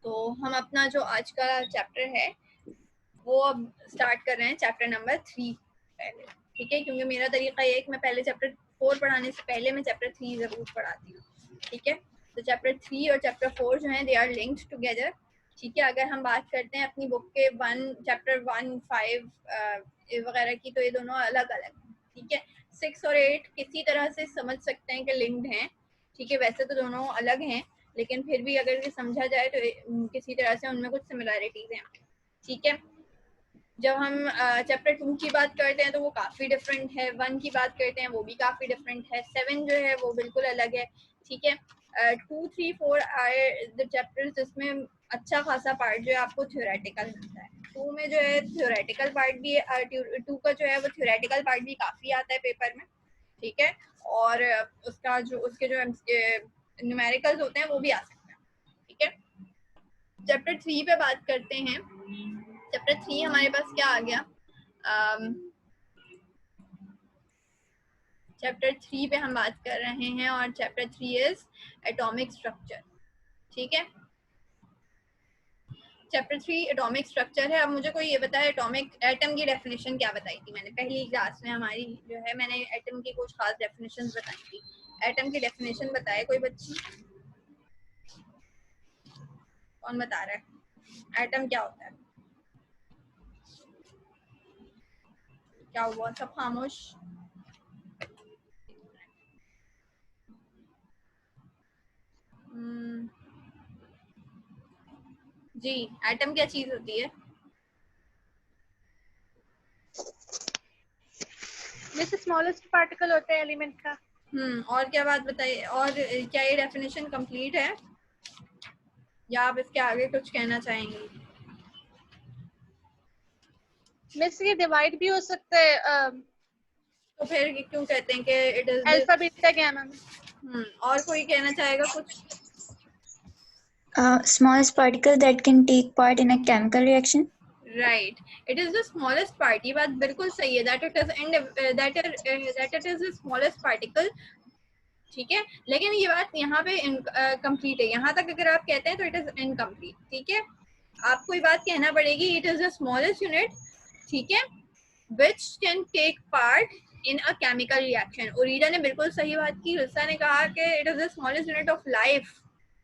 तो हम अपना जो आज का चैप्टर है वो अब स्टार्ट कर रहे हैं, चैप्टर नंबर 3 पहले, ठीक है। क्योंकि मेरा तरीका ये है कि मैं पहले चैप्टर 4 पढ़ाने से पहले मैं चैप्टर 3 जरूर पढ़ाती हूँ, ठीक है। तो चैप्टर 3 और चैप्टर 4 जो है दे आर लिंक्ड टुगेदर, ठीक है। अगर हम बात करते हैं अपनी बुक के चैप्टर 1, 5 वगैरह की, तो ये दोनों अलग अलग, ठीक है। 6 और 8 किसी तरह से समझ सकते हैं कि लिंक्ड हैं, ठीक है। वैसे तो दोनों अलग हैं, लेकिन फिर भी अगर ये समझा जाए तो किसी तरह से उनमें कुछ सिमिलैरिटीज हैं, ठीक है। जब हम चैप्टर 2 की बात करते हैं तो वो काफ़ी डिफरेंट है, 1 की बात करते हैं वो भी काफ़ी डिफरेंट है, 7 जो है वो बिल्कुल अलग है, ठीक है। 2, 3, 4 आर द चैप्टर्स जिसमें अच्छा खासा पार्ट जो है आपको थ्योरेटिकल मिलता है। 2 में जो है थ्योरेटिकल पार्ट भी है, 2 का जो है वो थ्योरेटिकल पार्ट भी काफ़ी आता है पेपर में, ठीक है। और उसका जो उसके जो न्यूमेरिकल्स होते हैं वो भी आ सकते हैं, ठीक है। चैप्टर 3 पे बात करते हैं। चैप्टर 3 हमारे पास क्या आ गया, चैप्टर 3 पे हम बात कर रहे हैं और चैप्टर 3 इज एटॉमिक स्ट्रक्चर, ठीक है। चैप्टर 3 एटॉमिक स्ट्रक्चर है। अब मुझे कोई ये बताया एटॉमिक एटम की डेफिनेशन क्या बताई थी मैंने पहली क्लास में हमारी जो है, मैंने एटम की कुछ खास डेफिनेशन बताई थी। एटम की डेफिनेशन बताए कोई बच्ची, कौन बता रहा है एटम क्या होता है? क्या हुआ, सब खामोश? जी, एटम क्या चीज होती है? जैसे स्मॉलेस्ट पार्टिकल होता है एलिमेंट का। और क्या बात बताइए, और क्या ये डेफिनेशन कंप्लीट है या आप इसके आगे कुछ कहना चाहेंगी? मिस ये डिवाइड भी हो सकता है तो फिर क्यों कहते हैं कि it is alpha beta gamma में। और कोई कहना चाहेगा कुछ? Smallest particle that can take part in a chemical reaction. Right, it is the smallest part, ये बात बिल्कुल सही है, that it is that it is the smallest particle, ठीक है। लेकिन ये बात यहाँ पे कंप्लीट है, यहाँ तक अगर आप कहते हैं तो इट इज इनकम्प्लीट, ठीक है। आपको ये बात कहना पड़ेगी it is the smallest unit, ठीक है, which can take part in a chemical reaction। ओरीडा ने बिल्कुल सही बात की, रुस्सा ने कहा कि it is the smallest unit of life।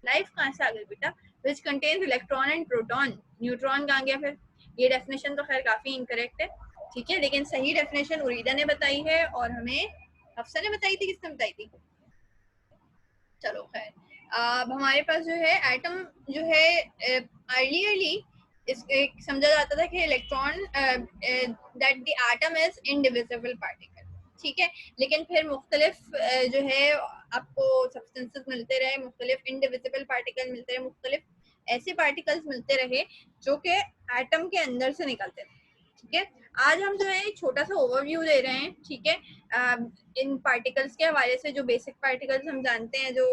Life कहाँ से आ गई बेटा? which contains electron and proton। Neutron कहाँ गया फिर? ये डेफिनेशन तो खैर काफी इनकरेक्ट है, ठीक है, लेकिन सही डेफिनेशन ओरीडा ने बताई है और हमें हफ्सा ने बताई थी, किसने बताई थी? चलो खैर, अब हमारे पास जो है एटम जो है अर्लीली एक समझा जाता था कि electron that the atom is indivisible particle, ठीक है। लेकिन फिर मुख्तलिफ जो है आपको सब्सटेंसेस मिलते रहे, मुख्तलिफ इनडिविजिबल पार्टिकल मिलते रहे, मुख्तलिफ ऐसे पार्टिकल्स मिलते रहे जो कि एटम के अंदर से निकलते थे, ठीक है। आज हम जो है एक छोटा सा ओवरव्यू दे रहे हैं, ठीक है, इन पार्टिकल्स के हवाले से। जो बेसिक पार्टिकल्स हम जानते हैं, जो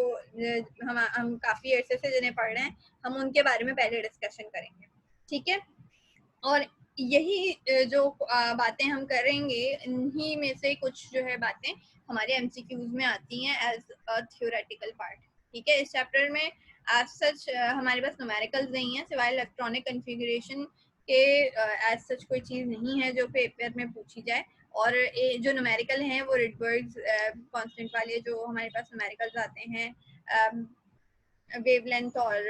हम काफ़ी अरसे से जिन्हें पढ़ रहे हैं, हम उनके बारे में पहले डिस्कशन करेंगे, ठीक है। और यही जो बातें हम करेंगे, इन्हीं में से कुछ जो है बातें हमारे एमसीक्यूज में आती हैं एज अ थ्योरेटिकल पार्ट, ठीक है। इस चैप्टर में एज सच हमारे पास न्यूमेरिकल्स नहीं है, सिवाय इलेक्ट्रॉनिक कन्फिगरेशन के एज सच कोई चीज़ नहीं है जो पेपर में पूछी जाए। और जो न्यूमेरिकल हैं वो रिडबर्ग्स कांस्टेंट वाले जो हमारे पास न्यूमेरिकल्स आते हैं वेवलेंथ और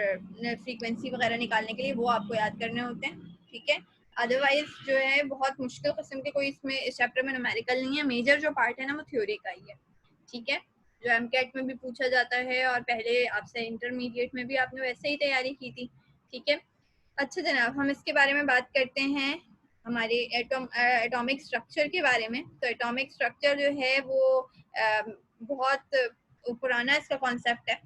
फ्रीक्वेंसी वगैरह निकालने के लिए, वो आपको याद करने होते हैं, ठीक है। अदरवाइज जो है बहुत मुश्किल किस्म के कोई इसमें इस चैप्टर में न्यूमेरिकल नहीं है। मेजर जो पार्ट है ना वो थ्योरी का ही है, ठीक है, जो एमकेट में भी पूछा जाता है और पहले आपसे इंटरमीडिएट में भी आपने वैसे ही तैयारी की थी, ठीक है। अच्छा जनाब, हम इसके बारे में बात करते हैं हमारे एटॉमिक स्ट्रक्चर के बारे में। तो एटॉमिक स्ट्रक्चर जो है वो बहुत पुराना इसका कॉन्सेप्ट है,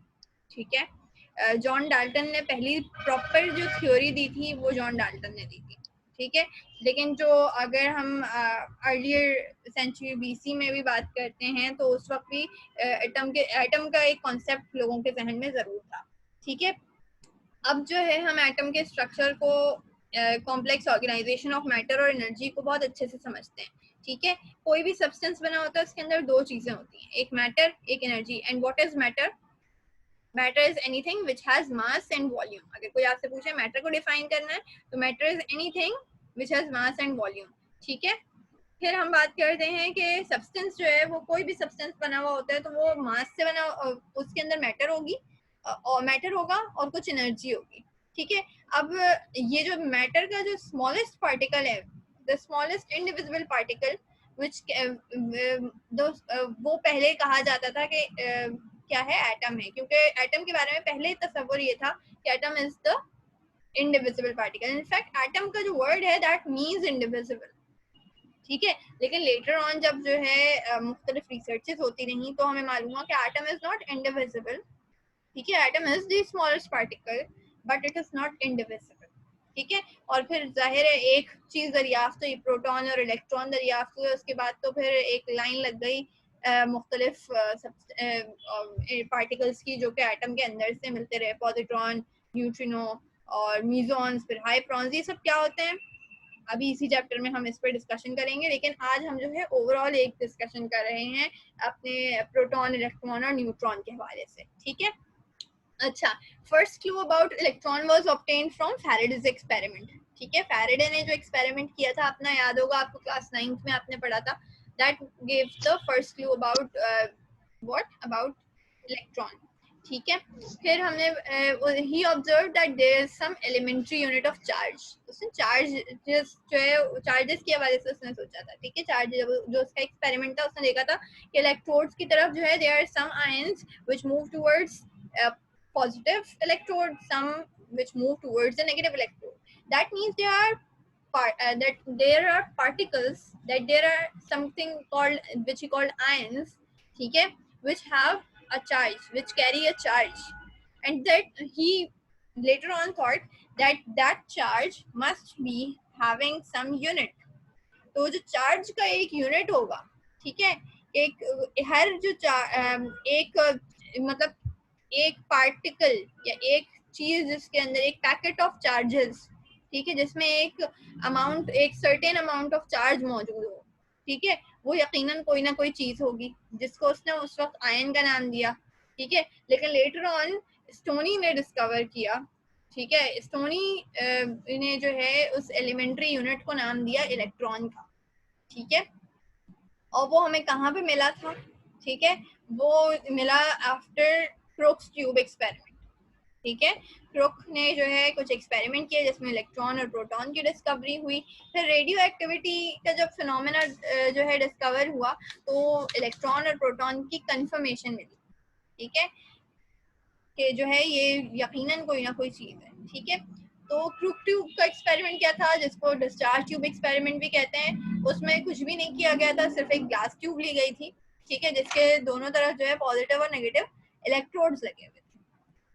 ठीक है। जॉन डाल्टन ने पहली प्रॉपर जो थ्योरी दी थी वो जॉन डाल्टन ने दी थी, ठीक है। लेकिन जो अगर हम अर्लियर सेंचुरी बीसी में भी बात करते हैं तो उस वक्त भी एटम का एक कॉन्सेप्ट लोगों के जहन में जरूर था, ठीक है। अब जो है हम एटम के स्ट्रक्चर को कॉम्प्लेक्स ऑर्गेनाइजेशन ऑफ मैटर और एनर्जी को बहुत अच्छे से समझते हैं, ठीक है। कोई भी सब्सटेंस बना होता है उसके अंदर दो चीजें होती हैं, एक मैटर एक energy. And what is matter? Matter is anything which has mass and volume. अगर कोई आपसे पूछे मैटर को डिफाइन करना है तो matter is anything which has mass and volume. ठीक है. फिर हम बात करते हैं कि सब्सटेंस जो है वो कोई भी सब्सटेंस बना हुआ होता है तो वो मास से बना, उसके अंदर मैटर होगी और मैटर होगा और कुछ एनर्जी होगी. ठीक है. अब ये जो मैटर का जो स्मॉलेस्ट पार्टिकल है, the smallest indivisible particle which वो पहले कहा जाता था कि क्या है, एटम है, क्योंकि एटम के बारे में पहले तस्वुर ये था कि atom is the indivisible particle. In fact atom का जो वर्ड है दैट मीन्स इंडिविजिबल. ठीक है. लेकिन लेटर ऑन जब जो है मुख्तलिफ रिसर्चेस होती रही तो हमें मालूम हुआ कि एटम इज नॉट इंडिविजिबल. ठीक है. Atom is the smallest particle but it is not indivisible. ठीक है. और फिर जाहिर है एक चीज दरियाफ्त हुई, प्रोटॉन और इलेक्ट्रॉन दरियाफ्त हुए. उसके बाद तो फिर एक लाइन लग गई मुख्तलिफ पार्टिकल्स की जो कि एटम के अंदर से मिलते रहे. पॉजिट्रॉन, न्यूट्रिनो और म्यूजॉन्स, फिर हाइप्रॉन्स, ये सब क्या होते हैं अभी इसी चैप्टर में हम इस पर डिस्कशन करेंगे. लेकिन आज हम जो है ओवरऑल एक डिस्कशन कर रहे हैं अपने प्रोटॉन, इलेक्ट्रॉन और न्यूट्रॉन के हवाले से. ठीक है. अच्छा, first clue about electron was obtained from Faraday's experiment. ठीक है. फैराडे ने जो एक्सपेरिमेंट किया था अपना याद होगा आपको, क्लास 9th में आपने पढ़ा था. That give the first clue about what about electron. ठीक है. फिर हमने ही observe that there is some elementary unit of charge. उसने चार्जेस जो है चार्जेस के हवाले से उसने सोचा था. ठीक है. चार्ज जो उसका एक्सपेरिमेंट था उसने देखा था कि इलेक्ट्रोड्स की तरफ जो है there are some ions which move towards positive electrode, some which move towards the negative electrode. That means that there are particles, that there are something called which he called ions, okay, which have a charge, which carry a charge, and that he later on thought that that charge must be having some unit. तो जो charge का एक unit होगा, ठीक है, एक हर जो एक मतलब एक पार्टिकल या एक चीज जिसके अंदर एक पैकेट ऑफ चार्जेस, ठीक है, जिसमें एक अमाउंट, एक सर्टेन अमाउंट ऑफ चार्ज मौजूद हो, ठीक है, वो यकीनन कोई ना कोई चीज होगी जिसको उसने उस वक्त आयन का नाम दिया. ठीक है. लेकिन लेटर ऑन स्टोनी ने डिस्कवर किया, ठीक है, स्टोनी ने जो है उस एलिमेंट्री यूनिट को नाम दिया इलेक्ट्रॉन का. ठीक है. और वो हमें कहाँ पे मिला था? ठीक है, वो मिला आफ्टर क्रोक्स ट्यूब एक्सपेरिमेंट. ठीक है. क्रोक ने जो है कुछ एक्सपेरिमेंट किया जिसमें इलेक्ट्रॉन और प्रोटॉन की डिस्कवरी हुई. फिर रेडियो एक्टिविटी का जब फिनोमेना जो है डिस्कवर हुआ तो इलेक्ट्रॉन और प्रोटॉन की कंफर्मेशन मिली. ठीक है, कि जो है ये यकीनन कोई ना कोई चीज है. ठीक है. तो क्रूक ट्यूब का एक्सपेरिमेंट क्या था, जिसको डिस्चार्ज ट्यूब एक्सपेरिमेंट भी कहते हैं, उसमें कुछ भी नहीं किया गया था, सिर्फ एक ग्लास ट्यूब ली गई थी. ठीक है, जिसके दोनों तरफ जो है पॉजिटिव और नेगेटिव इलेक्ट्रोड्स लगे हुए थे.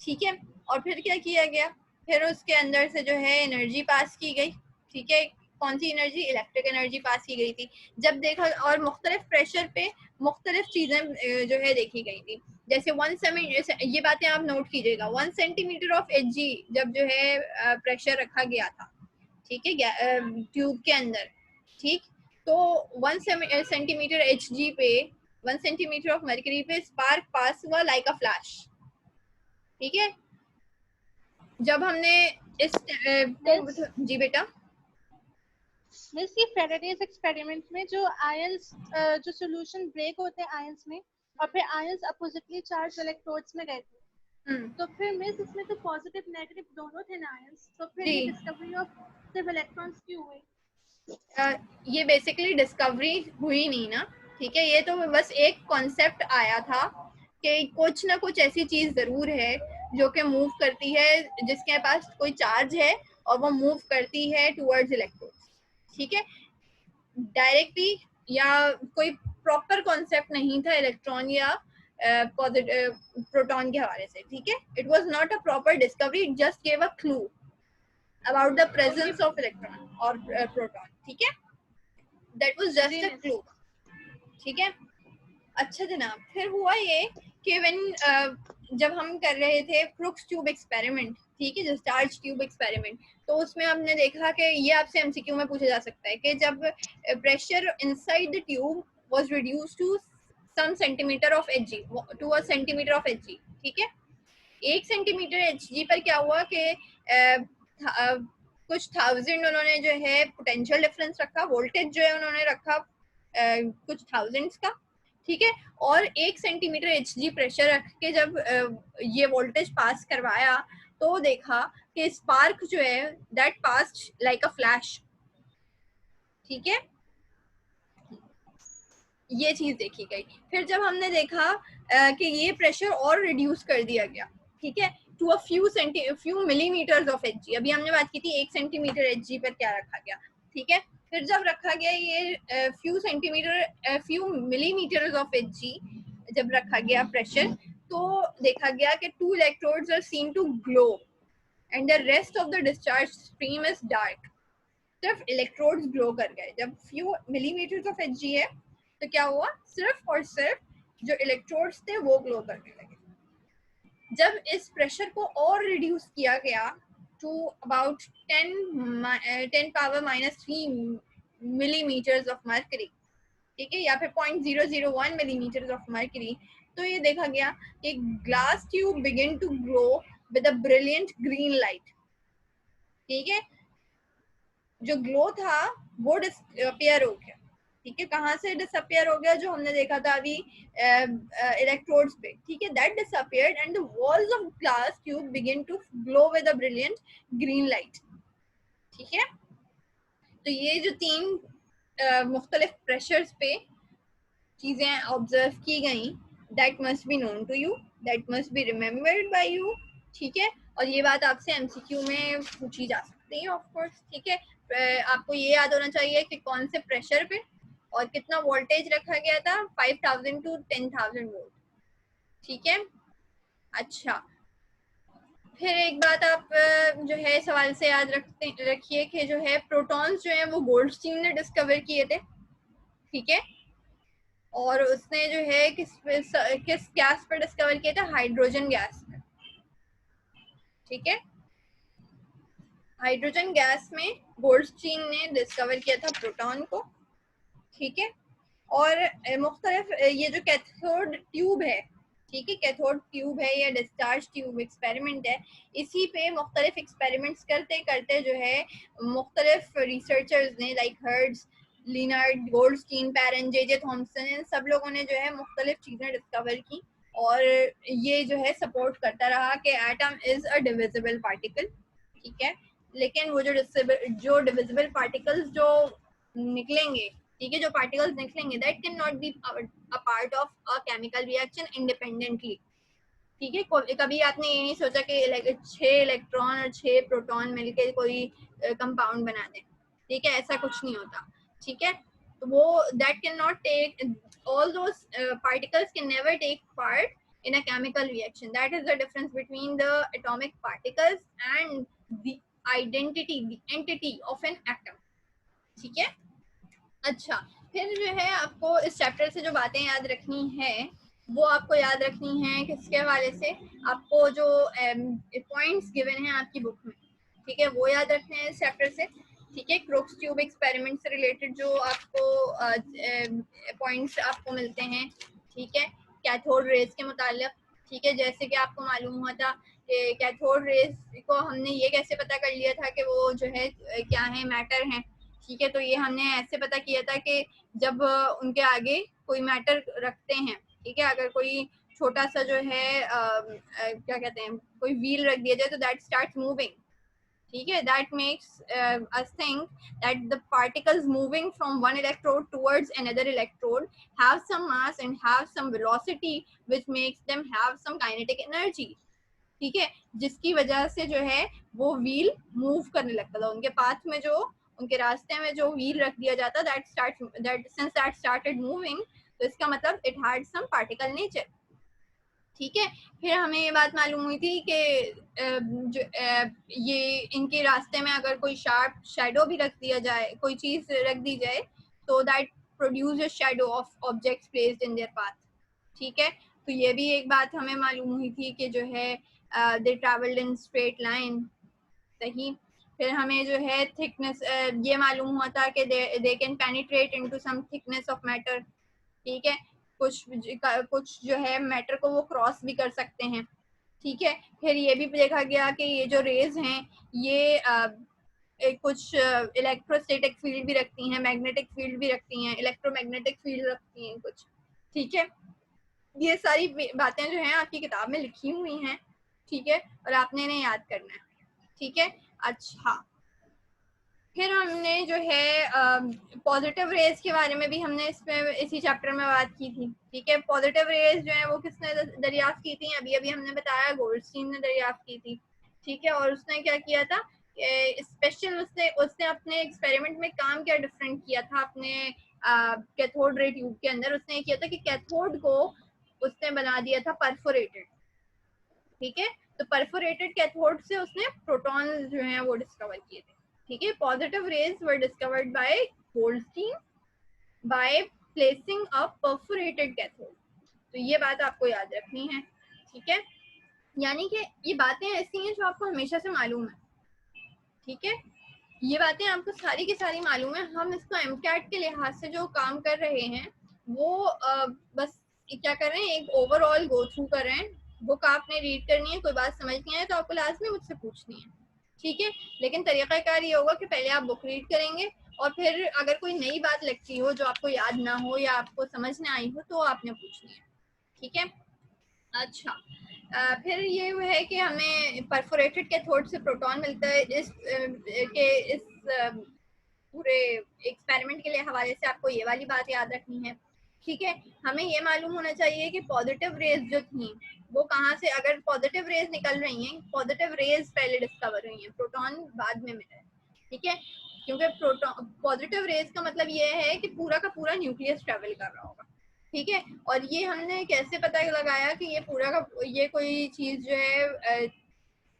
ठीक है. और फिर क्या किया गया, फिर उसके अंदर से जो है एनर्जी पास की गई. ठीक है. कौन सी एनर्जी? इलेक्ट्रिक एनर्जी पास की गई थी. जब देखा, और मुख्तलिफ प्रेशर पे मुख्तलिफ चीजें जो है देखी गई थी. जैसे 1 सेंटीमीटर, ये बातें आप नोट कीजिएगा, 1 सेंटीमीटर ऑफ Hg जब जो है प्रेशर रखा गया था, ठीक है, ट्यूब के अंदर. ठीक. तो 1 सेंटीमीटर Hg पे 1 सेंटीमीटर ऑफ मर्करी पे स्पार्क पास हुआ लाइक अ फ्लैश. ठीक है. जब हमने इस जी बेटा. मिस, ये फेराडेज एक्सपेरिमेंट में जो आयंस, जो सॉल्यूशन ब्रेक होते हैं आयंस में और फिर आयंस अपोजिटली चार्ज इलेक्ट्रोड्स में गए थे, तो फिर मिस इसमें तो पॉजिटिव नेगेटिव दोनों थे ना आयंस, तो फिर ये डिस्कवरी ऑफ सिर्फ इलेक्ट्रॉन्स क्यों हुई? ये बेसिकली डिस्कवरी हुई नहीं ना. ठीक है. ये तो बस एक कॉन्सेप्ट आया था कि कुछ ना कुछ ऐसी चीज जरूर है जो कि मूव करती है, जिसके पास कोई चार्ज है और वो मूव करती है टुवर्ड्स इलेक्ट्रॉन्स. ठीक है. डायरेक्टली या कोई प्रॉपर कॉन्सेप्ट नहीं था इलेक्ट्रॉन या प्रोटॉन के हवाले से. ठीक है. It was not a proper discovery, it just give a clue about the presence of electron और प्रोटॉन. ठीक है. That was just a clue. ठीक है. अच्छा जनाब, फिर हुआ ये कि जब हम कर रहे थे क्रूक्स ट्यूब एक्सपेरिमेंट, ठीक है, डिस्चार्ज ट्यूब एक्सपेरिमेंट, तो उसमें हमने देखा कि ये आपसे एमसीक्यू में पूछा जा सकता है कि जब pressure inside the tube was reduced to some centimetre of Hg, to a centimetre of Hg, ठीक है, 1 सेंटीमीटर Hg पर क्या हुआ कि कुछ 1000 उन्होंने जो है पोटेंशियल डिफरेंस रखा, वोल्टेज जो है उन्होंने रखा कुछ थाउजेंड्स का, ठीक है, और 1 सेंटीमीटर Hg प्रेशर रख के जब ये वोल्टेज पास करवाया तो देखा कि स्पार्क जो है that passed like a flash, ठीक है, ये चीज देखी गई। फिर जब हमने देखा कि ये प्रेशर और रिड्यूस कर दिया गया, ठीक है, to a few millimetres of Hg, अभी हमने बात की थी 1 सेंटीमीटर Hg पर क्या रखा गया, ठीक है, फिर जब रखा गया ये फ्यू मिलीमीटर्स ऑफ Hg जब रखा गया प्रेशर, तो देखा गया कि 2 electrodes are seen to glow and the rest of the discharge stream is dark. सिर्फ इलेक्ट्रोड्स ग्लो कर गए। जब फ्यू मिलीमीटर्स ऑफ Hg है तो क्या हुआ, सिर्फ और सिर्फ जो इलेक्ट्रोड्स थे वो ग्लो करने लगे। जब इस प्रेशर को और रिड्यूस किया गया to about 10 power -3 millimetres of mercury, ठीक है, या फिर 0.001 मिलीमीटर्स ऑफ मर्करी, तो ये देखा गया कि glass tube begin to glow with a brilliant green light, ठीक है, जो ग्लो था वो डिसअपियर हो गया, ठीक है, कहाँ से डिसअपियर हो गया, जो हमने देखा था अभी इलेक्ट्रोड्स पे, ठीक है, that disappeared and the walls of glass tube begin to glow with a brilliant green light, ठीक है। तो ये जो 3 मुख्तलिफ प्रेशर्स पे चीजें ऑब्जर्व की गई, that must be known to you, that must be remembered by you, ठीक है, और ये बात आपसे एमसीक्यू में पूछी जा सकती है ऑफ कोर्स, ठीक है। आपको ये याद होना चाहिए कि कौन से प्रेशर पे और कितना वोल्टेज रखा गया था, 5000 टू 10,000 वोल्ट, ठीक है। अच्छा, फिर एक बात आप जो है सवाल से याद रखिए कि जो है प्रोटॉन्स जो है वो गोल्डस्टीन ने डिस्कवर किए थे, ठीक है, और उसने जो है किस गैस पर डिस्कवर किया था, हाइड्रोजन गैस में, ठीक है, हाइड्रोजन गैस में गोल्डस्टीन ने डिस्कवर किया था प्रोटॉन को, ठीक है, और मुख्तलिफ ये जो कैथोड ट्यूब है, ठीक है, कैथोड ट्यूब है या डिस्चार्ज ट्यूब एक्सपेरिमेंट है, इसी पे मुख्तलिफ एक्सपेरिमेंट्स करते करते जो है मुख्तलिफ रिसर्चर्स ने like Hertz, Lenard, Goldstein, Perrin, J Thomson, इन सब लोगों ने जो है मुख्तलिफ चीज़ें डिस्कवर की, और ये जो है सपोर्ट करता रहा कि atom is a divisible particle, ठीक है, लेकिन वो जो डिविजिबल पार्टिकल्स जो निकलेंगे, ठीक है, जो पार्टिकल्स निकलेंगे that can not be a part of a chemical reaction independently, ठीक है, कभी आपने ये नहीं सोचा कि 6 इलेक्ट्रॉन और 6 प्रोटॉन मिलकर कोई कंपाउंड बना दें, ठीक है, ऐसा कुछ नहीं होता, ठीक है, तो वो that can not take all those particles can never take part in a chemical reaction. That is the difference between the atomic particles and the entity of an atom, ठीक है। अच्छा, फिर जो है आपको इस चैप्टर से जो बातें याद रखनी है वो आपको याद रखनी है किसके हवाले से, आपको जो पॉइंट्स गिवन हैं आपकी बुक में, ठीक है, वो याद रखने हैं इस चैप्टर से, ठीक है, क्रोक्स ट्यूब एक्सपेरिमेंट से रिलेटेड जो आपको पॉइंट्स आपको मिलते हैं, ठीक है, कैथोड रेज के मुताल्लिक, ठीक है, जैसे कि आपको मालूम हुआ था कि कैथोड रेज को हमने ये कैसे पता कर लिया था कि वो जो है क्या है, मैटर है, ठीक है, तो ये हमने ऐसे पता किया था कि जब उनके आगे कोई मैटर रखते हैं, ठीक है, अगर कोई छोटा सा जो है क्या कहते हैं, कोई व्हील रख दिया जाए तो दैट स्टार्ट मूविंग, ठीक है, that makes us think that the particles moving from one electrode towards another electrode have some mass and have some velocity which makes them have some kinetic energy, ठीक है, जिसकी वजह से जो है वो व्हील मूव करने लगता था, उनके पाथ में जो उनके रास्ते में जो व्हील रख दिया जाता, दैट स्टार्टेड मूविंग, तो इसका मतलब it had some particle nature, ठीक है। फिर हमें ये बात मालूम हुई थी कि ये इनके रास्ते में अगर कोई शार्प शैडो भी रख दिया जाए, कोई चीज रख दी जाए, तो that produce a shadow of objects placed in their path, ठीक है, तो ये भी एक बात हमें मालूम हुई थी कि जो है दे ट्रैवल्ड इन स्ट्रेट लाइन, सही। फिर हमें जो है थिकनेस ये मालूम हुआ था कि they can penetrate into some thickness of matter, ठीक है, कुछ जो है मैटर को वो क्रॉस भी कर सकते हैं, ठीक है, फिर ये भी देखा गया कि ये जो रेज हैं ये कुछ इलेक्ट्रोस्टैटिक फील्ड भी रखती हैं, मैग्नेटिक फील्ड भी रखती हैं, इलेक्ट्रोमैग्नेटिक फील्ड रखती हैं कुछ। ठीक है, ये सारी बातें जो हैं आपकी किताब में लिखी हुई हैं। ठीक है, और आपने इन्हें याद करना है। ठीक है, अच्छा, फिर हमने जो है पॉजिटिव रेज के बारे में भी हमने इसमें इसी चैप्टर में बात की थी। ठीक है, पॉजिटिव रेज जो है वो किसने दरियाफ्त की थी, अभी अभी हमने बताया गोल्डस्टीन ने दरियाफ्त की थी। ठीक है, और उसने क्या किया था, स्पेशल उसने अपने एक्सपेरिमेंट में काम क्या डिफरेंट किया था अपने कैथोड रे ट्यूब के अंदर। उसने किया था कि कैथोड को उसने बना दिया था परफोरेटेड। ठीक है, तो परफोरेटेड कैथोड से उसने प्रोटॉन जो है वो डिस्कवर किए थे। ठीक है, positive raise were discovered by Goldstein by placing a perforated cathode. तो ये बात आपको याद रखनी है। ठीक है, यानी कि ये बातें ऐसी हैं जो आपको हमेशा से मालूम है। ठीक है, ये बातें आपको सारी की सारी मालूम है। हम इसको एमकैट के लिहाज से जो काम कर रहे हैं वो बस क्या कर रहे हैं, एक ओवरऑल गो थ्रू कर रहे हैं। बुक आपने रीड करनी है, कोई बात समझ नहीं आए तो आपको लाजमी मुझसे पूछनी है। ठीक है, लेकिन तरीक़ाकार ये होगा कि पहले आप बुक रीड करेंगे और फिर अगर कोई नई बात लगती हो जो आपको याद ना हो या आपको समझ ना आई हो तो आपने पूछनी है। ठीक है, अच्छा, फिर ये है कि हमें परफोरेटेड कैथोड से प्रोटॉन मिलता है। इस पूरे एक्सपेरिमेंट के लिए हवाले से आपको ये वाली बात याद रखनी है। ठीक है, हमें ये मालूम होना चाहिए कि पॉजिटिव रेज जो थी वो कहाँ से, अगर पॉजिटिव रेज निकल रही हैं, पॉजिटिव रेज पहले डिस्कवर हुई हैं, प्रोटॉन बाद में मिला है। ठीक है, क्योंकि प्रोटॉन पॉजिटिव रेज का मतलब ये है कि पूरा का पूरा न्यूक्लियस ट्रेवल कर रहा होगा। ठीक है, और ये हमने कैसे पता लगाया कि ये पूरा का ये कोई चीज जो है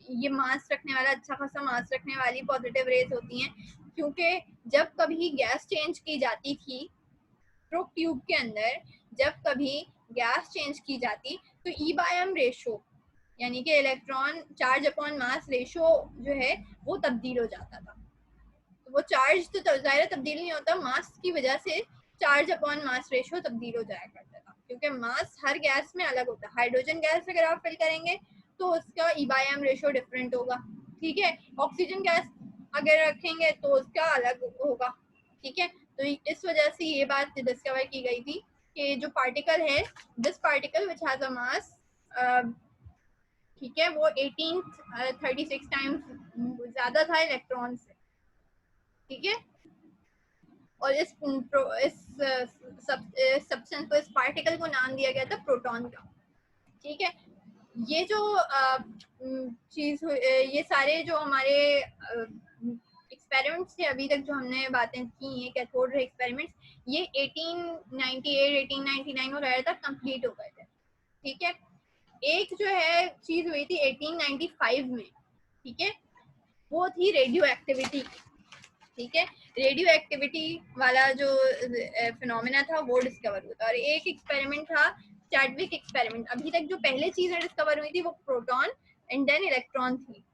ये मास रखने वाला, अच्छा खासा मास रखने वाली पॉजिटिव रेज होती हैं, क्योंकि जब कभी गैस चेंज की जाती थी प्रूफ ट्यूब के अंदर, जब कभी गैस चेंज की जाती तो ई बाय एम रेशो यानी कि electron charge upon mass ratio जो है वो तब्दील हो जाता था। तो वो चार्ज तो ज़ाहिर तब्दील नहीं होता, मास की वजह से चार्ज अपॉन मास रेशो तब्दील हो जाया करता था, क्योंकि मास हर गैस में अलग होता है। हाइड्रोजन गैस अगर आप फिल करेंगे तो उसका E by M ratio different होगा। ठीक है, ऑक्सीजन गैस अगर रखेंगे तो उसका अलग होगा। ठीक है, तो इस वजह से ये बात डिस्कवर की गई थी कि जो पार्टिकल है, this particle which has a mass, ठीक है, वो 1836 टाइम्स ज्यादा था इलेक्ट्रॉन से। ठीक है, और इस सब्सटेंस को, इस पार्टिकल को नाम दिया गया था प्रोटॉन का। ठीक है, ये जो चीज, ये सारे जो हमारे एक्सपेरिमेंट्स थे अभी तक जो हमने बातें की हैं, कैथोड रे एक्सपेरिमेंट्स, ये 1898 1899 वगैरह तक कंप्लीट हो गए थे। ठीक है, एक जो है चीज हुई थी 1895 में। ठीक है, वो थी रेडियो एक्टिविटी। ठीक है, रेडियो एक्टिविटी वाला जो फिनोमेना था वो डिस्कवर हुआ था। और एक एक्सपेरिमेंट था चैडविक एक्सपेरिमेंट। अभी तक जो पहले चीजें डिस्कवर हुई थी वो प्रोटॉन एंड देन इलेक्ट्रॉन थी।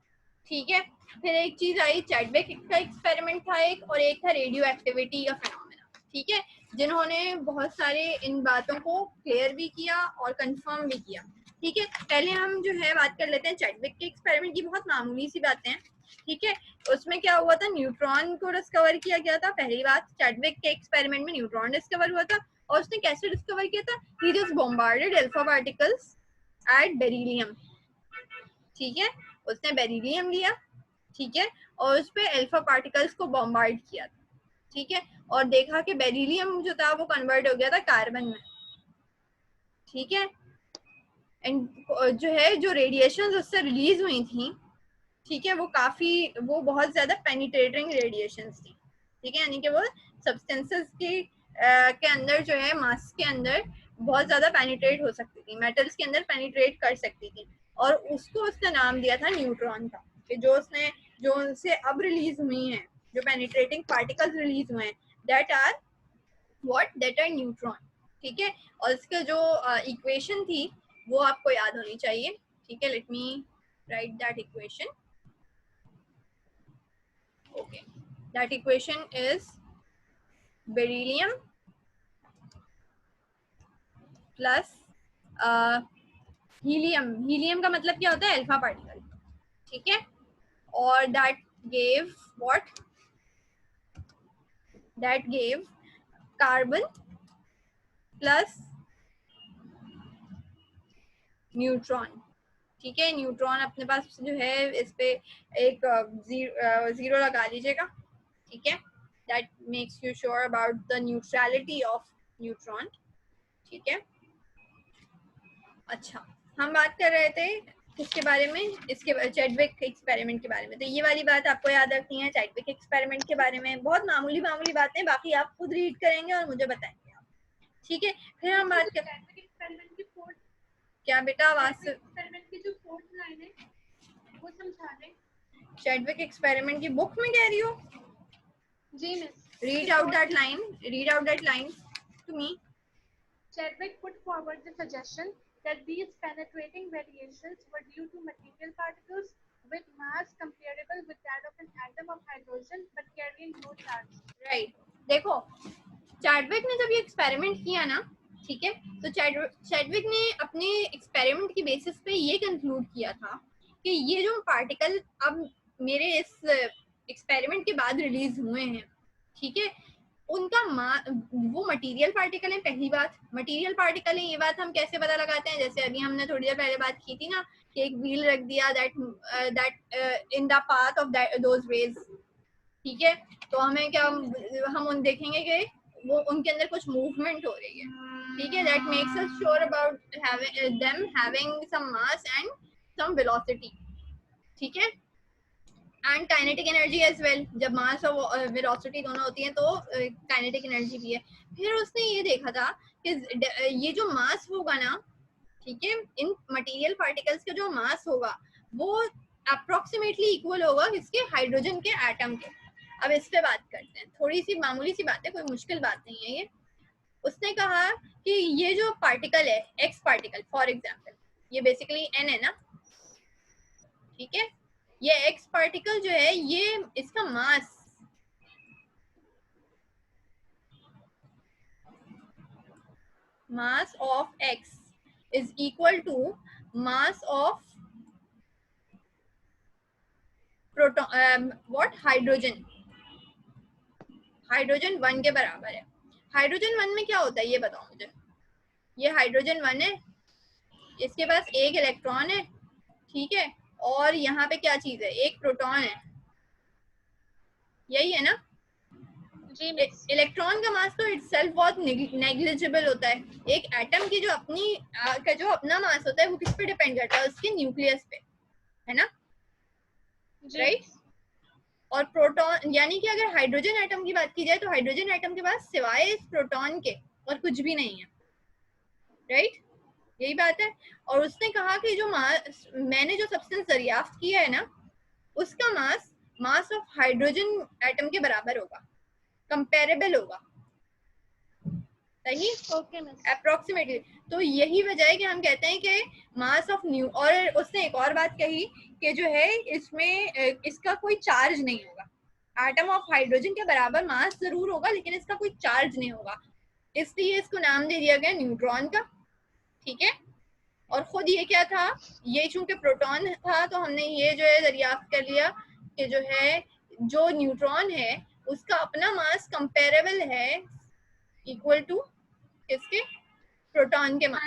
ठीक है, फिर एक चीज आई चैडविक का एक्सपेरिमेंट था एक, और एक था रेडियो एक्टिविटी का फिनोमेना। ठीक है, जिन्होंने बहुत सारे इन बातों को क्लियर भी किया और कंफर्म भी किया। ठीक है, पहले हम जो है बात कर लेते हैं चैडविक के एक्सपेरिमेंट की। बहुत मामूली सी बातें हैं। ठीक है, उसमें क्या हुआ था, न्यूट्रॉन को डिस्कवर किया गया था। पहली बात, चैडविक के एक्सपेरिमेंट में न्यूट्रॉन डिस्कवर हुआ था। और उसने कैसे डिस्कवर किया था, he just bombarded alpha particles at beryllium. ठीक है, उसने बेरिलियम लिया, ठीक है, और उस पर अल्फा पार्टिकल्स को बॉम्बार्ड किया था। ठीक है, और देखा कि बेरिलियम जो था वो कन्वर्ट हो गया था कार्बन में। ठीक है, एंड जो है जो रेडिएशन उससे रिलीज हुई थी, ठीक है, वो बहुत ज्यादा पेनिट्रेटिंग रेडिएशंस थी। ठीक है, यानी कि वो सब्सटेंसेस के अंदर जो है, मास के अंदर बहुत ज्यादा पेनिट्रेट हो सकती थी, मेटल्स के अंदर पेनिट्रेट कर सकती थी। और उसको उसका नाम दिया था न्यूट्रॉन का, कि जो उनसे अब रिलीज हुई हैं, जो पेनिट्रेटिंग पार्टिकल्स रिलीज हुए हैं, दैट आर न्यूट्रॉन। ठीक है, और इसका जो इक्वेशन थी वो आपको याद होनी चाहिए। ठीक है, let me right that equation. Okay, that equation is beryllium plus helium, helium का मतलब क्या होता है? अल्फा पार्टिकल, ठीक है। और that gave what? That gave carbon plus neutron, ठीक है। न्यूट्रॉन अपने पास जो है इस पे एक जीरो लगा लीजिएगा, ठीक है। That makes you sure about the neutrality of neutron, ठीक है। अच्छा, हम बात कर रहे थे किसके बारे में? इसके चैडविक एक्सपेरिमेंट के बारे में। तो ये वाली बात आपको याद रखनी है, चैडविक एक्सपेरिमेंट के बारे में। बहुत मामूली मामूली बातें, बाकी आप खुद रीड करेंगे और मुझे बताएंगे, ठीक है। फिर हम बात कर एक्सपेरिमेंट की फोर्थ, क्या बेटा? आवाज एक्सपेरिमेंट की जो फोर्थ लाइन है वो समझा दें। चैडविक एक्सपेरिमेंट की बुक में कह रही हो? जी miss. Read out that line. Read out that line to me. Chadwick put forward the suggestion that these penetrating radiations were due to material particles with mass comparable with that of an atom of hydrogen but carrying no charge. Right. देखो, Chadwick ने जब ये experiment किया ना, ठीक है, तो Chadwick ने अपने एक्सपेरिमेंट की बेसिस पे ये कंक्लूड किया था कि ये जो पार्टिकल अब मेरे इस एक्सपेरिमेंट के बाद रिलीज हुए हैं, ठीक है, उनका वो मटेरियल पार्टिकल है। पहली बात, मटेरियल पार्टिकल है, ये बात हम कैसे पता लगाते हैं? जैसे अभी हमने थोड़ी देर पहले बात की थी ना कि एक व्हील रख दिया that in the path of those rays, ठीक है। तो हमें क्या, हम उन देखेंगे कि वो उनके अंदर कुछ मूवमेंट हो रही है, ठीक है। That makes us sure about them having some mass and some velocity, ठीक है, and kinetic energy as well. जब मास और वेलोसिटी दोनों होती हैं तो काइनेटिक एनर्जी भी है। फिर उसने ये देखा था कि ये जो मास होगा ना, ठीक है, इन मटेरियल पार्टिकल्स का जो मास होगा वो अप्रोक्सीमेटली इक्वल होगा इसके हाइड्रोजन के एटम के। अब इस पे बात करते हैं, थोड़ी सी मामूली सी बात है, कोई मुश्किल बात नहीं है ये। उसने कहा कि ये जो पार्टिकल है, एक्स पार्टिकल फॉर एग्जांपल, ये बेसिकली एन है ना, ठीक है, ये एक्स पार्टिकल जो है ये इसका mass of X is equal to mass of proton what hydrogen, hydrogen 1 के बराबर है। हाइड्रोजन 1 में क्या होता है ये बताओ मुझे। ये हाइड्रोजन 1 है, इसके पास एक इलेक्ट्रॉन है, ठीक है, और यहाँ पे क्या चीज है? एक प्रोटॉन है, यही है ना। इलेक्ट्रॉन का मास तो इटसेल्फ बहुत नेग्लिजिबल होता है। एक एटम की जो अपना मास होता है वो किस पे डिपेंड करता है? उसके न्यूक्लियस पे, है ना, राइट। और प्रोटॉन, यानी कि अगर हाइड्रोजन एटम की बात की जाए तो हाइड्रोजन एटम के पास सिवाय इस प्रोटॉन के और कुछ भी नहीं है, राइट, यही बात है। और उसने कहा कि जो मैंने जो सब्सटेंस दरियाफ्त किया है ना, उसका मास ऑफ हाइड्रोजन एटम के बराबर होगा, कंपेरेबल होगा, सही, अप्रोक्सीमेटली। तो यही वजह है कि हम कहते हैं कि मास ऑफ न्यू, और उसने एक और बात कही कि जो है इसमें इसका कोई चार्ज नहीं होगा। एटम ऑफ हाइड्रोजन के बराबर मास जरूर होगा लेकिन इसका कोई चार्ज नहीं होगा, इसलिए इसको नाम दे दिया गया न्यूट्रॉन का, ठीक है। और खुद ये क्या था, ये चूंकि प्रोटॉन था तो हमने ये जो है दरियाफ्त कर लिया कि जो है जो न्यूट्रॉन है उसका अपना मास कंपेरेबल है, इक्वल टू किसके? प्रोटॉन के मास,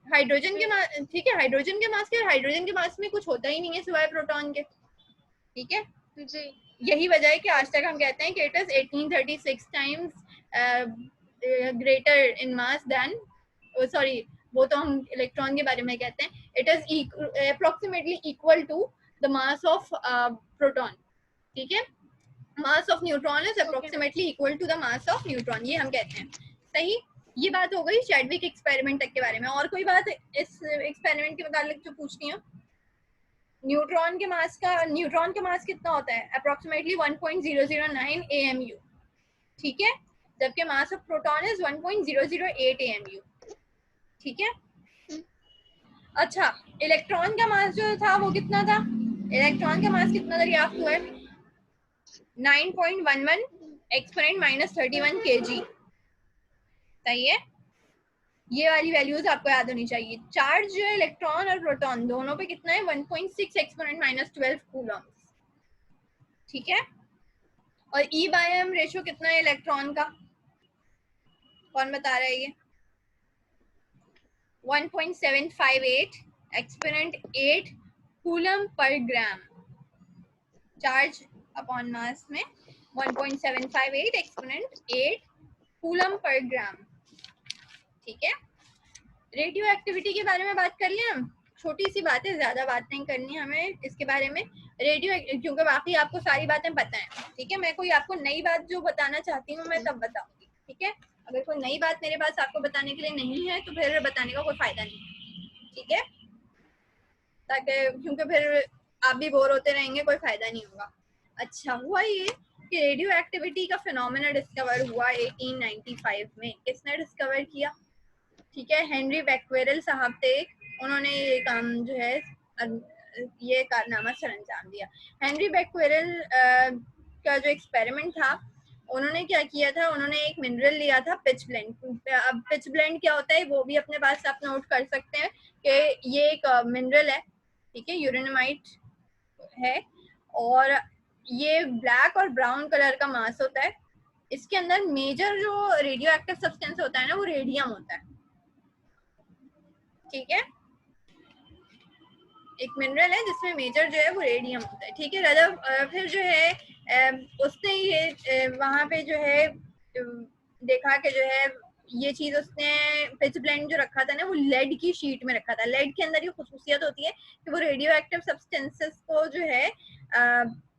हाइड्रोजन के मास, ठीक है, हाइड्रोजन के मास के, हाइड्रोजन के मास में कुछ होता ही नहीं है सिवाय प्रोटॉन के, ठीक है जी। यही वजह है कि आज तक हम कहते हैं कि it is 1836 times greater in mass than, sorry वो तो हम इलेक्ट्रॉन के बारे में कहते हैं, it is approximately equal to the mass of proton, ठीक है। Mass of neutron is approximately equal to the mass of neutron, ये हम कहते हैं, सही। ये बात हो गई चैडविक एक्सपेरिमेंट तक के बारे में। और कोई बात इस एक्सपेरिमेंट के मुताबिक जो पूछनी हो? न्यूट्रॉन के मास कितना होता है? अप्रोक्सीमेटली 1.009 AMU, ठीक है, जबकि मास ऑफ प्रोटॉन इज 1.008 AMU, ठीक है। अच्छा, इलेक्ट्रॉन का मास जो था वो कितना था? इलेक्ट्रॉन का मास कितना दरियाफ्त हुआ है? 9.11 एक्सपोनेंट -31 kg, सही है। ये वाली वैल्यूज आपको याद होनी चाहिए। चार्ज जो है इलेक्ट्रॉन और प्रोटॉन दोनों पे कितना है 1.6 एक्सपोनेंट -12 कूलम, ठीक है। और ई बाय एम रेशियो कितना है इलेक्ट्रॉन का, कौन बता रहा है ये? 1.758 एक्सपोनेंट 8 कूलम पर ग्राम। चार्ज अपॉन मास में 1.758 एक्सपोनेंट 8 कूलम पर ग्राम, ठीक है। रेडियो एक्टिविटी के बारे में बात कर लिया हम, छोटी सी बात है, ज्यादा बात नहीं करनी हमें इसके बारे में। रेडियो, क्योंकि बाकी आपको सारी बातें पता है, ठीक है। मैं कोई आपको नई बात जो बताना चाहती हूँ मैं तब बताऊंगी, ठीक है। अगर कोई नई बात मेरे पास आपको बताने के लिए नहीं है तो फिर बताने का कोई फायदा नहीं, ठीक है, ताकि क्योंकि फिर आप भी बोर होते रहेंगे, कोई फायदा नहीं होगा। अच्छा हुआ ये कि रेडियो एक्टिविटी का फिनोमेना डिस्कवर हुआ 1895 में। किसने डिस्कवर किया? ठीक है, हेनरी बैक्वेरल साहब थे, उन्होंने ये काम जो है ये कारनामा सर अंजाम दिया। हेनरी बैक्वेरल का जो एक्सपेरिमेंट था, उन्होंने क्या किया था, उन्होंने एक मिनरल लिया था पिच ब्लेंड। अब पिच ब्लेंड क्या होता है वो भी अपने पास आप नोट कर सकते हैं कि ये एक मिनरल है, ठीक है, यूरेनिमाइट है, और ये ब्लैक और ब्राउन कलर का मास होता है। इसके अंदर मेजर जो रेडियो एक्टिव सब्सटेंस होता है ना वो रेडियम होता है, ठीक है। एक मिनरल है जिसमें मेजर जो है वो रेडियम होता है, ठीक है। रदर फिर जो है उसने ये वहां पे जो है देखा कि जो है ये चीज उसने पिच ब्लेंड जो रखा था ना वो लेड की शीट में रखा था। लेड के अंदर ये खुसूसियत होती है कि वो रेडियो एक्टिव सब्सटेंसेस को जो है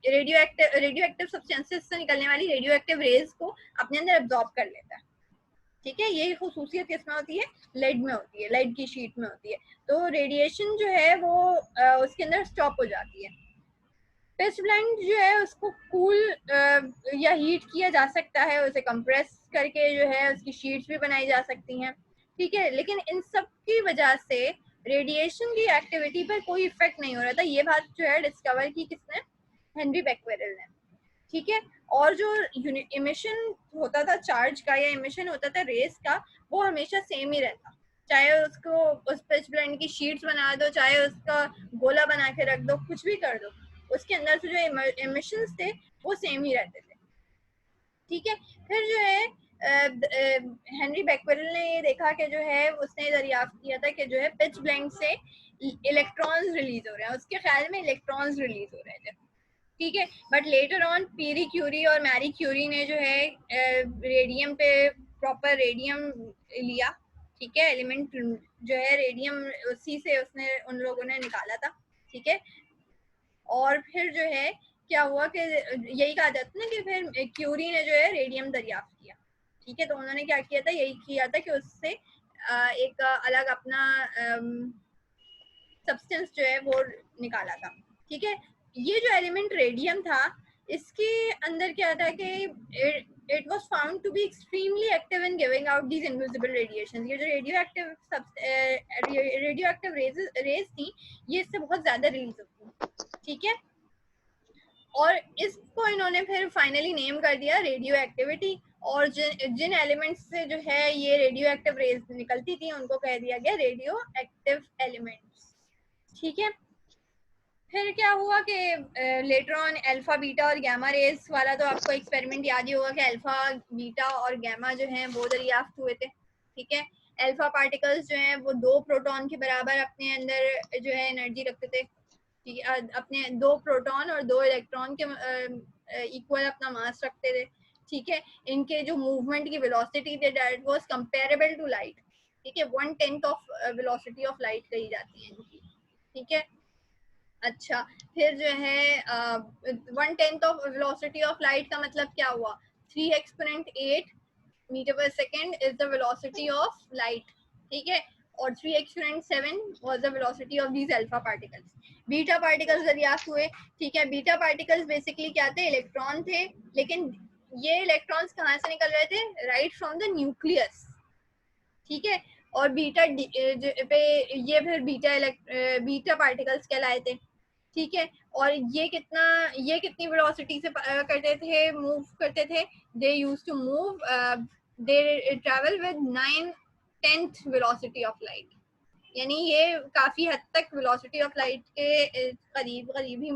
रेडियो एक्टिव सब्सटेंसेस से निकलने वाली रेडियो एक्टिव रेज को अपने अंदर एब्जॉर्ब कर लेता है, ठीक है। यही खुसूसियत किसमें होती है? लेड में होती है, लेड की शीट में होती है। तो रेडिएशन जो है वो उसके अंदर स्टॉप हो जाती है। पिच ब्लेंड जो है उसको कूल या हीट किया जा सकता है, उसे कंप्रेस करके जो है उसकी शीट्स भी बनाई जा सकती हैं, ठीक है। लेकिन इन सब की वजह से रेडिएशन की एक्टिविटी पर कोई इफेक्ट नहीं हो रहा था। ये बात जो है डिस्कवर की किसने? हेनरी बैक्वेरल ने, ठीक है। और जो इमिशन होता था चार्ज का या इमिशन होता था रेस का, वो हमेशा सेम ही रहता, चाहे उसको उस पिच ब्लेंड की शीट्स बना दो, चाहे उसका गोला बना के रख दो, कुछ भी कर दो, उसके अंदर से जो इमिशंस थे वो सेम ही रहते थे, ठीक है। फिर जो है हेनरी बैक्वेरल ने ये देखा कि जो है उसने दरियाफ्त किया था कि जो है पिच ब्लेंड से इलेक्ट्रॉन्स रिलीज हो रहे हैं, उसके ख्याल में इलेक्ट्रॉन्स रिलीज हो रहे थे, ठीक है। But later on Pierre Curie और मैरी क्यूरी ने जो है रेडियम पे प्रॉपर रेडियम लिया, ठीक है, एलिमेंट जो है रेडियम उसी से उसने उन लोगों ने निकाला था, ठीक है। और फिर जो है क्या हुआ कि यही कहा जाता है ना कि फिर क्यूरी ने जो है रेडियम दरियाफ्त किया, ठीक है। तो उन्होंने क्या किया था, यही किया था कि उससे एक अलग अपना सब्सटेंस जो है वो निकाला था, ठीक है। ये जो एलिमेंट रेडियम था, इसके अंदर क्या था कि it was found to be extremely active in giving out these invisible radiations। ये जो रेडियोएक्टिव रेज थी ये इससे बहुत ज्यादा रिलीज होती है, ठीक है। और इसको इन्होंने फिर फाइनली नेम कर दिया रेडियो एक्टिविटी। और जिन एलिमेंट्स से जो है ये रेडियो एक्टिव रेज निकलती थी उनको कह दिया गया रेडियो एक्टिव एलिमेंट्स, ठीक है। फिर क्या हुआ कि लेटर ऑन अल्फा बीटा और गैमा रेस वाला तो आपको एक्सपेरिमेंट याद ही होगा कि अल्फा बीटा और गैमा जो हैं वो दरियाफ्त हुए थे, ठीक है। अल्फा पार्टिकल्स जो हैं वो 2 प्रोटॉन के बराबर अपने अंदर जो है एनर्जी रखते थे, ठीक है, अपने 2 प्रोटॉन और 2 इलेक्ट्रॉन के इक्वल अपना मास रखते थे, ठीक है। इनके जो मूवमेंट की वेलोसिटी थी that was comparable to light, ठीक है, 1/10 ऑफ वेलोसिटी ऑफ लाइट कही जाती है इनकी, ठीक है। अच्छा, फिर जो है 1/10 ऑफ वेलोसिटी ऑफ लाइट का मतलब क्या हुआ? 3 exponent 8 metre per second is the velocity of light, ठीक है। और 3 exponent 7 was the velocity of these alpha particles. Beta particles दरियाफ्त हुए, ठीक है। बीटा पार्टिकल्स बेसिकली क्या थे? इलेक्ट्रॉन थे, लेकिन ये इलेक्ट्रॉन्स कहाँ से निकल रहे थे? राइट फ्रॉम द न्यूक्लियस, ठीक है। और बीटा पे ये फिर बीटा पार्टिकल्स कहलाए थे, ठीक है। और ये कितनी वेलोसिटी से करते थे, मूव करते थे? They used to move, they travel with 9 10th velocity of light, यानी ये काफी हद तक वेलोसिटी ऑफ लाइट के करीब करीब ही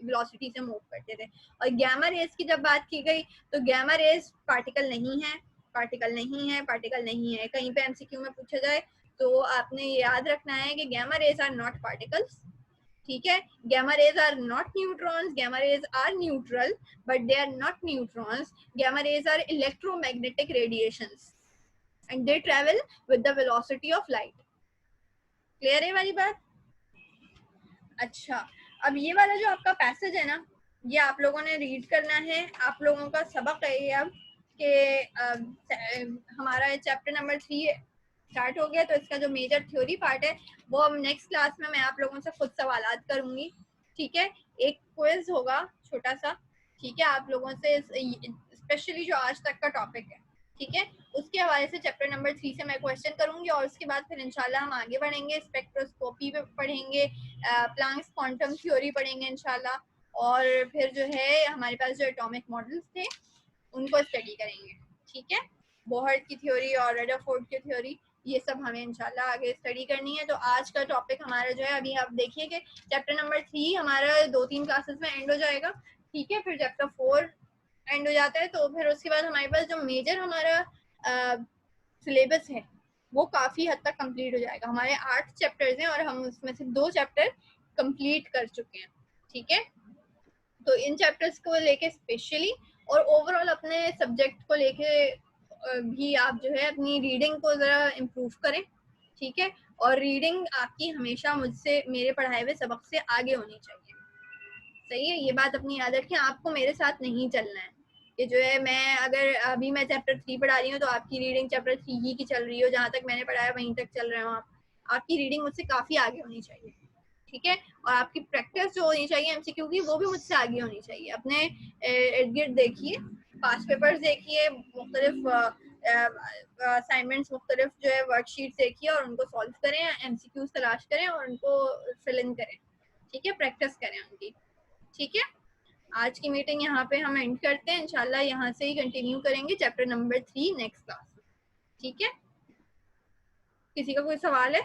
वेलोसिटी से मूव करते थे। और गैमा रेज की जब बात की गई तो गैमा रेज पार्टिकल नहीं है, पार्टिकल नहीं है, पार्टिकल नहीं है। कहीं पे एमसीक्यू में पूछा जाए तो आपने याद रखना है कि gamma rays are not particles, ठीक है। Gamma rays are not neutrons, gamma rays are neutral but they are not neutrons. Gamma rays are electromagnetic radiations and they travel with the velocity of light. Clear है वाली बात? अच्छा, अब ये वाला जो आपका पैसेज है ना, ये आप लोगों ने रीड करना है। आप लोगों का सबक है ये अब कि हमारा चैप्टर नंबर 3 स्टार्ट हो गया, तो इसका जो मेजर थ्योरी पार्ट है वो अब नेक्स्ट क्लास में मैं आप लोगों से खुद सवालात करूंगी, ठीक है। एक क्विज होगा छोटा सा, ठीक है, आप लोगों से स्पेशली जो आज तक का टॉपिक है, ठीक है, उसके हवाले से चैप्टर नंबर 3 से मैं क्वेश्चन करूंगी और उसके बाद फिर इंशाल्लाह हम आगे बढ़ेंगे, स्पेक्ट्रोस्कोपी पे पढ़ेंगे, प्लैंक्स क्वांटम थ्योरी पढ़ेंगे इंशाल्लाह, और फिर जो है हमारे पास जो एटॉमिक मॉडल्स थे उनको स्टडी करेंगे, ठीक है। बोहर्ट की थ्योरी और रदरफोर्ड की थ्योरी, ये सब हमें इंशाल्लाह आगे स्टडी करनी है। तो आज का टॉपिक हमारा जो है, अभी आप देखिए कि चैप्टर नंबर 3 हमारा 2-3 क्लासेस में एंड हो जाएगा, ठीक है। फिर चैप्टर 4 एंड हो जाता है, तो फिर उसके बाद हमारे पास जो मेजर हमारा सिलेबस है वो काफ़ी हद तक कंप्लीट हो जाएगा। हमारे 8 चैप्टर्स हैं और हम उसमें से 2 चैप्टर कंप्लीट कर चुके हैं, ठीक है। तो इन चैप्टर्स को लेके स्पेशली और ओवरऑल अपने सब्जेक्ट को लेके भी आप जो है अपनी रीडिंग को ज़रा इम्प्रूव करें, ठीक है। और रीडिंग आपकी हमेशा मुझसे, मेरे पढ़ाए हुए सबक से आगे होनी चाहिए, सही है। ये बात अपनी याद रखें, आपको मेरे साथ नहीं चलना है कि जो है मैं अगर अभी मैं चैप्टर 3 पढ़ा रही हूँ तो आपकी रीडिंग चैप्टर 3 ही की चल रही हो, जहाँ तक मैंने पढ़ाया वहीं तक चल रहे हो आप। आपकी रीडिंग मुझसे काफ़ी आगे होनी चाहिए, ठीक है। और आपकी प्रैक्टिस जो होनी चाहिए एमसीक्यू की, वो भी मुझसे आगे होनी चाहिए। अपने इर्द गिर्द देखिए, पास्ट पेपर्स देखिए, मुख्तलिफ असाइनमेंट्स, मुख्तलिफ जो है वर्कशीट्स देखिए और उनको सॉल्व करें, एमसीक्यूज तलाश करें और उनको फिल इन करें, ठीक है, प्रैक्टिस करें उनकी, ठीक है। आज की मीटिंग यहाँ पे हम एंड करते हैं, इंशाल्लाह यहाँ से ही कंटिन्यू करेंगे चैप्टर नंबर 3 नेक्स्ट क्लास, ठीक है। किसी का कोई सवाल है?